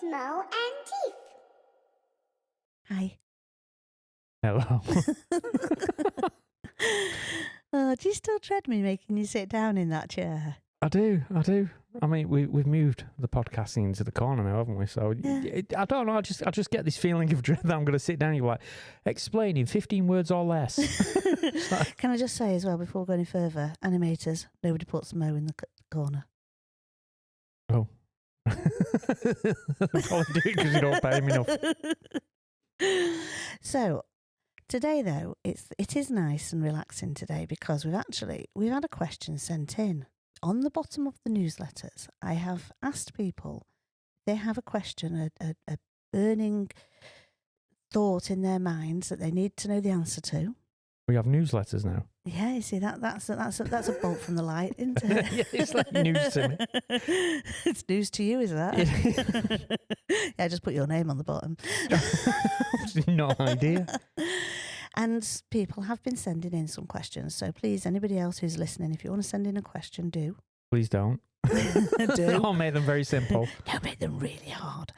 smell, and teeth. Hi. Hello. Oh, do you still dread me making you sit down in that chair? I do. I mean, we've moved the podcasting into the corner now, haven't we? So Yeah. I don't know. I just get this feeling of dread that I'm going to sit down. You're like, explain in 15 words or less. Can I just say as well, before we go any further, animators, nobody puts Mo in the corner. Oh. Probably do it because you don't pay him enough. So today, though, it is nice and relaxing today because we've had a question sent in. On the bottom of the newsletters, I have asked people if they have a question, a burning thought in their minds that they need to know the answer to. We have newsletters now. Yeah, you see that's a bolt from the light, isn't it? Yeah, it's like news to me. It's news to you, is that? Yeah, just put your name on the bottom. No idea. And people have been sending in some questions. So please, anybody else who's listening, if you want to send in a question, do. Please don't. Do. I'll make them very simple. Don't make them really hard.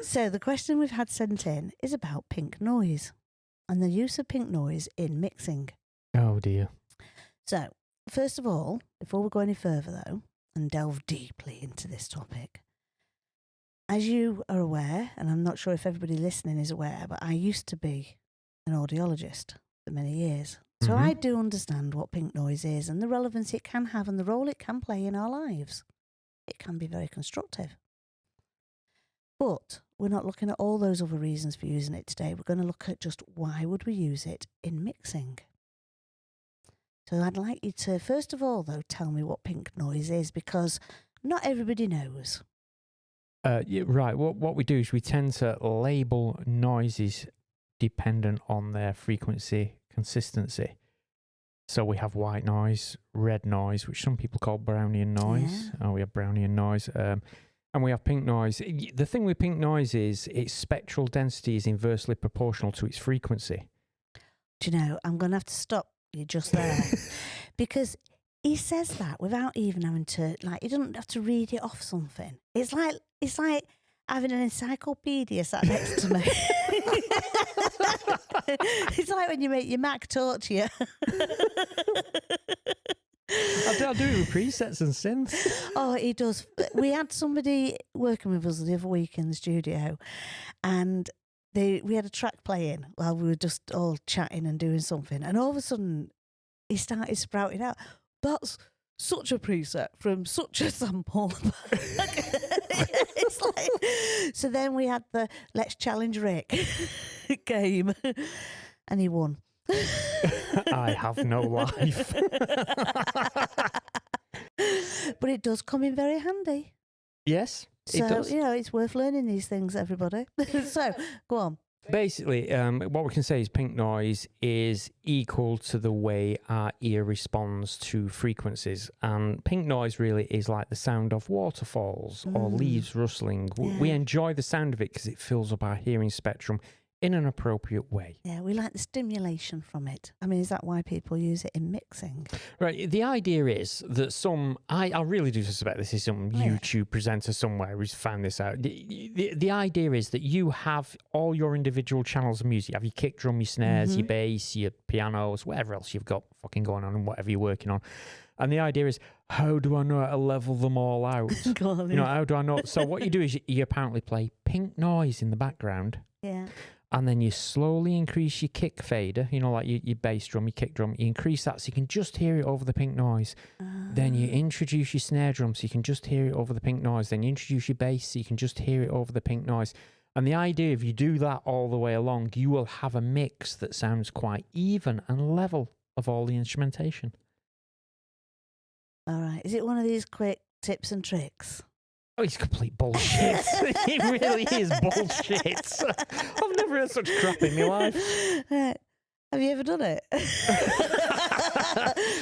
So the question we've had sent in is about pink noise and the use of pink noise in mixing. Oh dear. So, first of all, before we go any further though, and delve deeply into this topic, as you are aware, and I'm not sure if everybody listening is aware, but I used to be an audiologist for many years. So I do understand what pink noise is and the relevance it can have and the role it can play in our lives. It can be very constructive. But we're not looking at all those other reasons for using it today. We're going to look at just why would we use it in mixing. So I'd like you to, first of all, though, tell me what pink noise is because not everybody knows. Yeah, right. What we do is we tend to label noises dependent on their frequency consistency. So we have white noise, red noise, which some people call Brownian noise. Yeah. We have Brownian noise. And we have pink noise. The thing with pink noise is its spectral density is inversely proportional to its frequency. Do you know, I'm going to have to stop you just there because he says that without even having to, like, you don't have to read it off something. It's like having an encyclopedia sat next to me. It's like when you make your Mac talk to you. I do it with presets and synths. Oh, he does. We had somebody working with us the other week in the studio, and we had a track playing while we were just all chatting and doing something, and all of a sudden he started sprouting out, "That's such a preset from such a sample." It's like, so then we had the Let's Challenge Rick game, and he won. I have no life. But it does come in very handy. Yes, it So, does. you know, it's worth learning these things, everybody. So, go on. Basically, what we can say is pink noise is equal to the way our ear responds to frequencies. And pink noise really is like the sound of waterfalls or leaves rustling. We Yeah. enjoy the sound of it because it fills up our hearing spectrum in an appropriate way. Yeah, we like the stimulation from it. I mean, is that why people use it in mixing? Right. The idea is that I really do suspect this is some Yeah. YouTube presenter somewhere who's found this out. The idea is that you have all your individual channels of music. You have your kick drum, your snares, your bass, your pianos, whatever else you've got fucking going on and whatever you're working on. And the idea is, how do I know how to level them all out? Go on, You know, how do I know? So what you do is you apparently play pink noise in the background. yeah. And then you slowly increase your kick fader, you know, like your bass drum, your kick drum. You increase that so you can just hear it over the pink noise. Then you introduce your snare drum so you can just hear it over the pink noise. Then you introduce your bass so you can just hear it over the pink noise. And the idea, if you do that all the way along, you will have a mix that sounds quite even and level of all the instrumentation. All right. Is it one of these quick tips and tricks? Oh, it's complete bullshit. It really is bullshit. I've never heard such crap in my life. Right. Have you ever done it?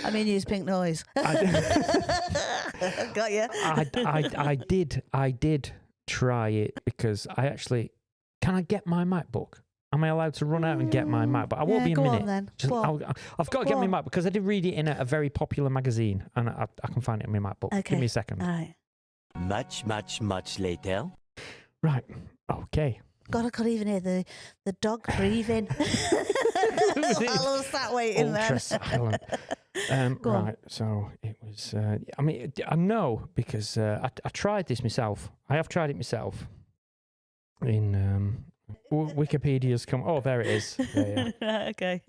I mean, use pink noise. Got you. I did try it because can I get my MacBook? Am I allowed to run out and get my Mac? But I won't be a go minute. on then. Just- Go on. I've got to Go get my on. Mac because I did read it in a very popular magazine and I can find it in my MacBook. Okay. Give me a second. All right. Much, much, much later. Right. Okay. God, I couldn't even hear the dog breathing. I was sat waiting there. Ultra silent. Go on. Right. So it was. I mean, I know because I tried this myself. I have tried it myself. In Wikipedia's come. Oh, there it is. There, yeah. Okay.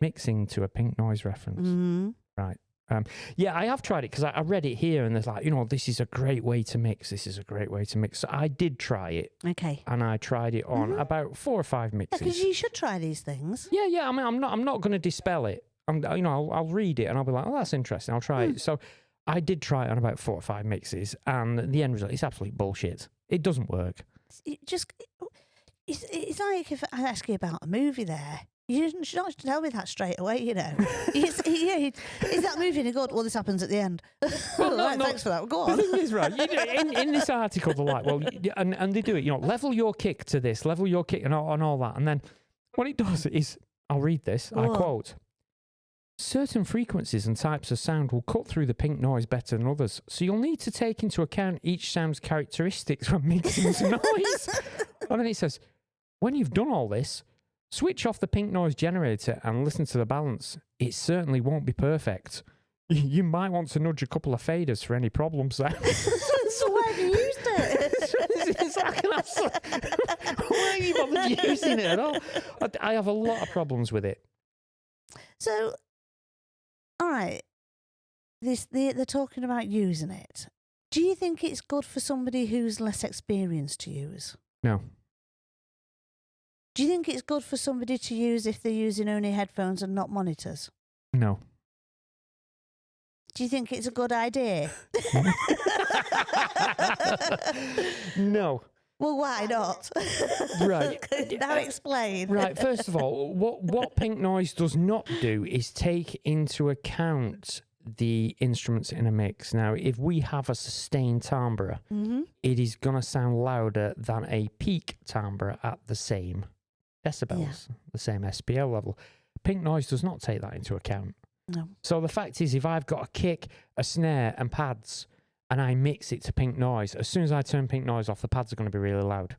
Mixing to a Pink Noise reference. Mm. Right. Yeah, I have tried it because I read it here and there's like, this is a great way to mix. This is a great way to mix. So I did try it. Okay. And I tried it on about 4 or 5 mixes. Because you should try these things. Yeah. I mean, I'm not going to dispel it. I'll read it and I'll be like, oh, that's interesting. I'll try it. So I did try it on about 4 or 5 mixes, and the end result is absolute bullshit. It doesn't work. It's like if I ask you about a movie there. You should not tell me that straight away, Is that movie any good? Well, this happens at the end. Well, right, no. thanks for that. Go on. The thing is, right, in this article, they're like, well, and they do it, level your kick to this, level your kick and all that. And then what it does is, I'll read this, I quote, certain frequencies and types of sound will cut through the pink noise better than others. So you'll need to take into account each sound's characteristics when mixing to noise. And then it says, when you've done all this, switch off the pink noise generator and listen to the balance. It certainly won't be perfect. You might want to nudge a couple of faders for any problems there. So where have you used it? It's like an absolute... Why are you bothered using it at all? I have a lot of problems with it. So, all right, they're talking about using it. Do you think it's good for somebody who's less experienced to use? No. Do you think it's good for somebody to use if they're using only headphones and not monitors? No. Do you think it's a good idea? No. Well, why not? Right. Now explain. Right. First of all, what pink noise does not do is take into account the instruments in a mix. Now, if we have a sustained timbre, it is going to sound louder than a peak timbre at the same decibels, the same SPL level. Pink noise does not take that into account. No. So the fact is, if I've got a kick, a snare and pads, and I mix it to pink noise, as soon as I turn pink noise off, the pads are going to be really loud.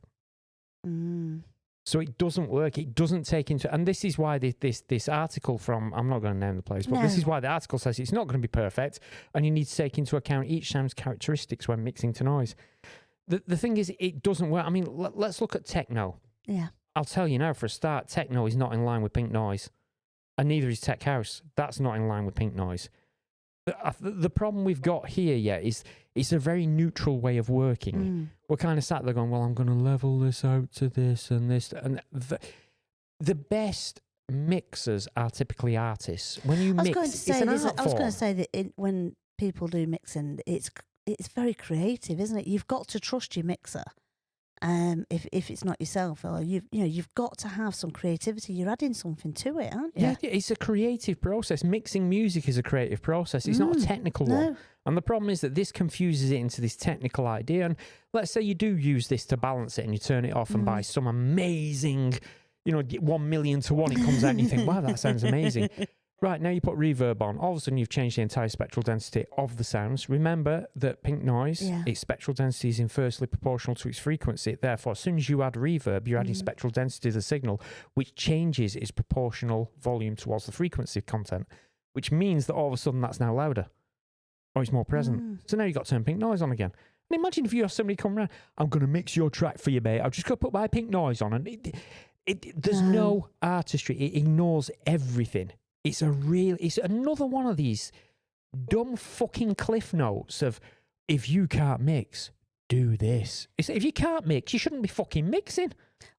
So it doesn't work. It doesn't take into... And this is why this article from... I'm not going to name the place, but this is why the article says it's not going to be perfect, and you need to take into account each sound's characteristics when mixing to noise. The thing is, it doesn't work. I mean, let's look at techno. Yeah. I'll tell you now, for a start, techno is not in line with pink noise. And neither is tech house. That's not in line with pink noise. The problem we've got here, is it's a very neutral way of working. We're kind of sat there going, well, I'm going to level this out to this and this. And the best mixers are typically artists. When you mix, it's an art form. I was going to say that when people do mixing, it's very creative, isn't it? You've got to trust your mixer. If it's not yourself, or you've got to have some creativity. You're adding something to it, aren't you? Yeah, it's a creative process. Mixing music is a creative process. It's not a technical one. And the problem is that this confuses it into this technical idea. And let's say you do use this to balance it and you turn it off and buy some amazing, 1 million to 1, it comes out and you think, wow, that sounds amazing. Right, now you put reverb on. All of a sudden, you've changed the entire spectral density of the sounds. Remember that pink noise, its spectral density is inversely proportional to its frequency. Therefore, as soon as you add reverb, you're adding spectral density to the signal, which changes its proportional volume towards the frequency content, which means that all of a sudden that's now louder, or it's more present. So now you've got to turn pink noise on again. And imagine if you have somebody come around, I'm going to mix your track for you, mate. I've just got to put my pink noise on. And there's no artistry. It ignores everything. It's another one of these dumb fucking cliff notes of, if you can't mix, do this. If you can't mix, you shouldn't be fucking mixing.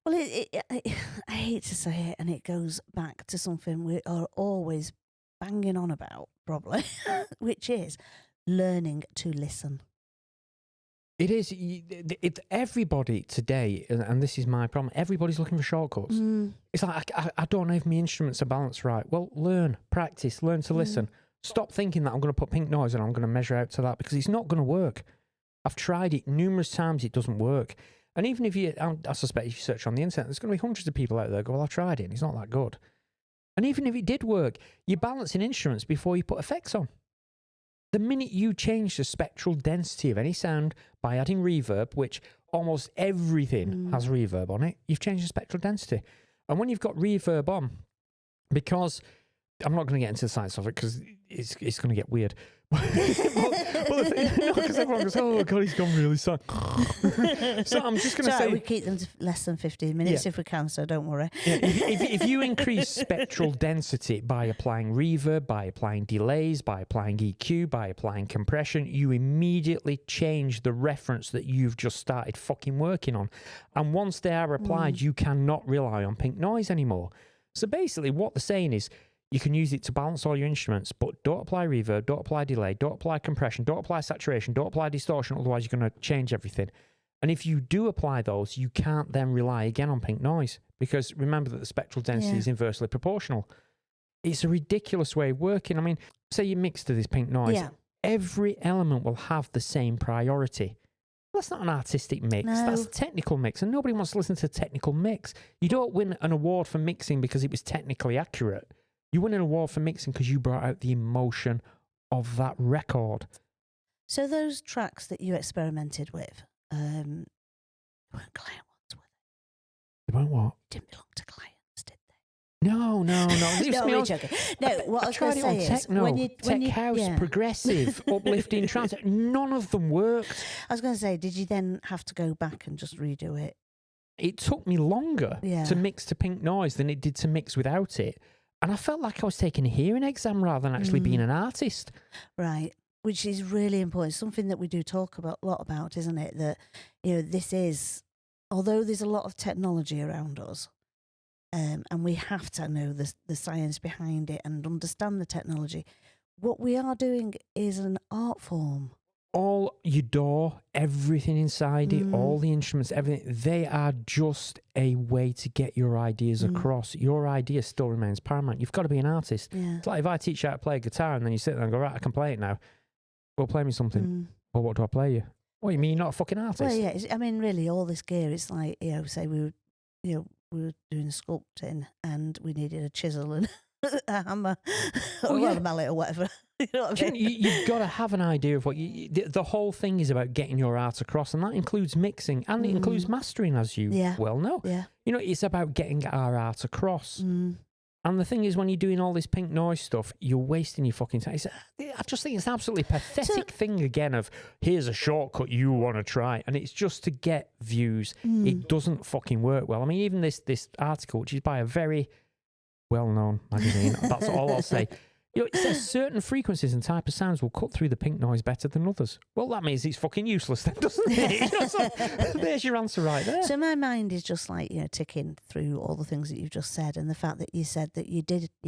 Well, I hate to say it, and it goes back to something we are always banging on about, probably, which is learning to listen. It is. Everybody today, and this is my problem, everybody's looking for shortcuts. It's like, I don't know if my instruments are balanced right. Well, learn, practice, learn to listen. Stop thinking that I'm going to put pink noise and I'm going to measure out to that, because it's not going to work. I've tried it numerous times. It doesn't work. And even if I suspect if you search on the internet, there's going to be hundreds of people out there go, well, I tried it and it's not that good. And even if it did work, you're balancing instruments before you put effects on. The minute you change the spectral density of any sound by adding reverb, which almost everything has reverb on it, you've changed the spectral density. And when you've got reverb on, because I'm not going to get into the science of it because it's going to get weird. Because everyone goes, oh God, he's gone really sad. So I'm just going to say, we keep them to less than 15 minutes if we can, so don't worry. Yeah, if you increase spectral density by applying reverb, by applying delays, by applying EQ, by applying compression, you immediately change the reference that you've just started fucking working on. And once they are applied, you cannot rely on pink noise anymore. So basically what they're saying is, you can use it to balance all your instruments, but don't apply reverb, don't apply delay, don't apply compression, don't apply saturation, don't apply distortion, otherwise you're going to change everything. And if you do apply those, you can't then rely again on pink noise, because remember that the spectral density is inversely proportional. It's a ridiculous way of working. I mean, say you mix to this pink noise, every element will have the same priority. That's not an artistic mix. No. That's a technical mix, and nobody wants to listen to a technical mix. You don't win an award for mixing because it was technically accurate. You win an award for mixing because you brought out the emotion of that record. So those tracks that you experimented with, weren't client ones, were they? They weren't what? Didn't belong to clients, did they? No. No, we're joking. No, what I was going to say is, techno, when you house, progressive, uplifting trance, none of them worked. I was going to say, did you then have to go back and just redo it? It took me longer to mix to pink noise than it did to mix without it. And I felt like I was taking a hearing exam rather than actually being an artist. Right, which is really important. Something that we do talk a lot about, isn't it? That, this is, although there's a lot of technology around us, and we have to know the science behind it and understand the technology, what we are doing is an art form. All your door, everything inside it, all the instruments, everything, they are just a way to get your ideas across. Your idea still remains paramount. You've got to be an artist. Yeah. It's like if I teach you how to play a guitar and then you sit there and go, right, I can play it now. Well, play me something. Well, what do I play you? What do you mean you're not a fucking artist? Well, yeah, I mean, really, all this gear, it's like, say we were doing sculpting and we needed a chisel and a hammer or a mallet or whatever. You know what I mean? You've got to have an idea of what the whole thing is about, getting your art across, and that includes mixing and it includes mastering, as you well know. Yeah. It's about getting our art across. And the thing is, when you're doing all this pink noise stuff, you're wasting your fucking time. I just think it's an absolutely pathetic thing again of, here's a shortcut you want to try, and it's just to get views. It doesn't fucking work well. I mean, even this article, which is by a very well-known magazine, that's all I'll say. It says certain frequencies and type of sounds will cut through the pink noise better than others. Well, that means it's fucking useless then, doesn't it? So, there's your answer right there. So my mind is just like, ticking through all the things that you've just said, and the fact that you said that you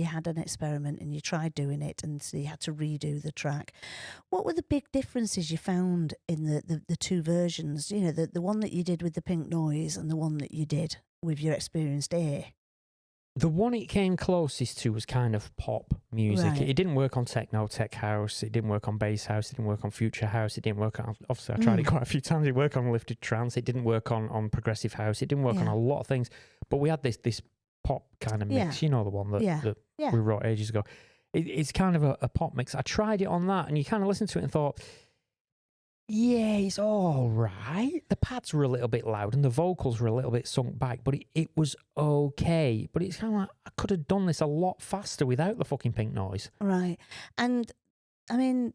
had an experiment and you tried doing it, and so you had to redo the track. What were the big differences you found in the two versions? The one that you did with the pink noise and the one that you did with your experienced ear. The one it came closest to was kind of pop music. Right. It didn't work on techno, tech house. It didn't work on bass house. It didn't work on future house. It didn't work on, obviously I tried it quite a few times. It worked on lifted trance. It didn't work on progressive house. It didn't work on a lot of things. But we had this pop kind of mix. You know, the one that we wrote ages ago. It's kind of a pop mix. I tried it on that, and you kind of listened to it and thought, yeah, it's all right. The pads were a little bit loud and the vocals were a little bit sunk back, but it was okay. But it's kind of like, I could have done this a lot faster without the fucking pink noise. Right. And, I mean,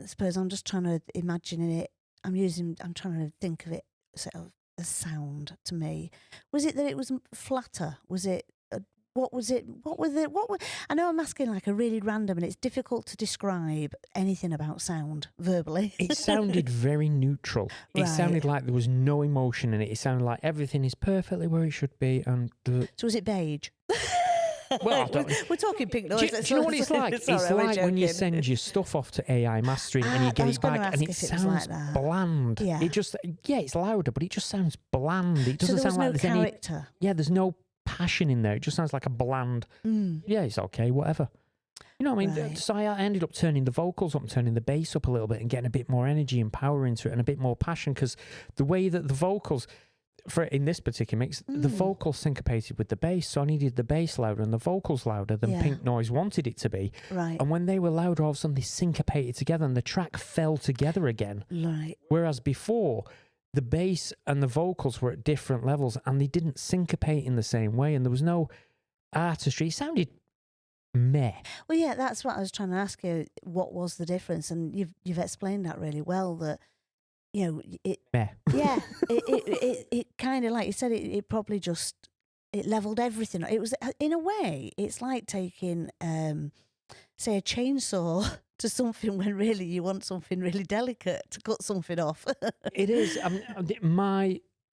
I suppose I'm just trying to imagine it. I'm trying to think of it sort of as sound to me. Was it that it was flatter? Was it... What was it? I know I'm asking like a really random, and it's difficult to describe anything about sound verbally. It sounded very neutral. It sounded like there was no emotion in it. It sounded like everything is perfectly where it should be. And so was it beige? Well, we're talking pink noise. Do you know what it's like? It's like when you send your stuff off to AI mastering and you get it back and it sounds bland. Yeah. It's louder, but it just sounds bland. It doesn't sound like there's character. There's no passion in there. It just sounds like a bland, it's okay, whatever. You know what I mean? Right. So I ended up turning the vocals up and turning the bass up a little bit and getting a bit more energy and power into it and a bit more passion, because the way that the vocals, for in this particular mix, the vocal syncopated with the bass, so I needed the bass louder and the vocals louder than Pink Noise wanted it to be. Right. And when they were louder, all of a sudden they syncopated together and the track fell together again. Right. Whereas before, the bass and the vocals were at different levels and they didn't syncopate in the same way, and there was no artistry. It sounded meh. Well, yeah, that's what I was trying to ask you. What was the difference? And you've explained that really well. That it. Meh. Yeah, it kind of, like you said, it probably just it leveled everything. It was, in a way, it's like taking say a chainsaw to something when really you want something really delicate to cut something off. It is.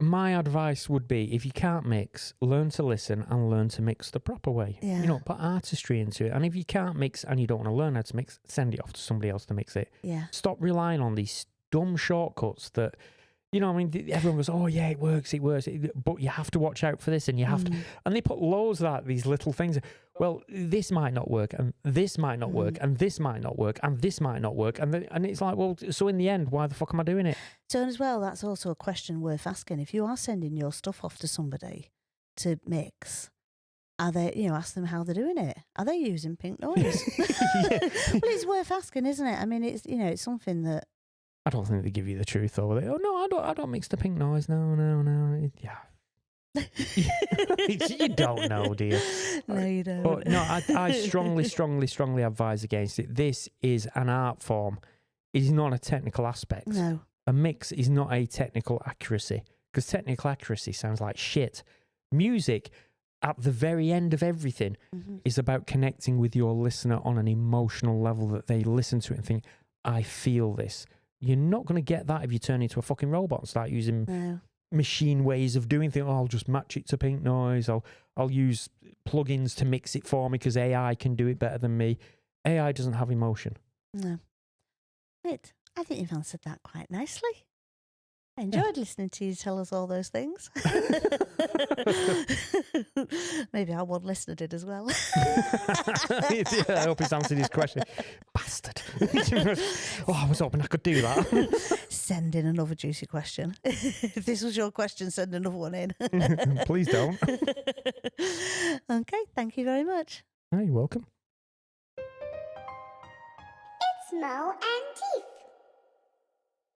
My advice would be, if you can't mix, learn to listen and learn to mix the proper way. Yeah. Put artistry into it. And if you can't mix and you don't want to learn how to mix, send it off to somebody else to mix it. Yeah. Stop relying on these dumb shortcuts that, everyone goes, oh yeah, it works, but you have to watch out for this and you have to, and they put loads of these little things. Well, this might not work, and this might not work, and this might not work, and this might not work, and it's like, well, so in the end, why the fuck am I doing it? So as well, that's also a question worth asking. If you are sending your stuff off to somebody to mix, are they, ask them how they're doing it? Are they using Pink Noise? Well, it's worth asking, isn't it? I mean, it's it's something that. I don't think they give you the truth, though. Oh no, I don't mix the Pink Noise. No. Yeah. You don't know, do you? No, you don't. But no, I strongly advise against it. This is an art form. It is not a technical aspect. No. A mix is not a technical accuracy, because technical accuracy sounds like shit. Music, at the very end of everything, is about connecting with your listener on an emotional level, that they listen to it and think, I feel this. You're not going to get that if you turn into a fucking robot and start using machine ways of doing things. Oh, I'll just match it to Pink Noise. I'll use plugins to mix it for me because AI can do it better than me. AI doesn't have emotion. No. Wait, I think you've answered that quite nicely. I enjoyed listening to you tell us all those things. Maybe our one listener did as well. I hope he's answered his question. Bastard. I was hoping I could do that. Send in another juicy question. If this was your question, send another one in. Please don't. Okay, thank you very much. Oh, you're welcome. It's Mo and Tia.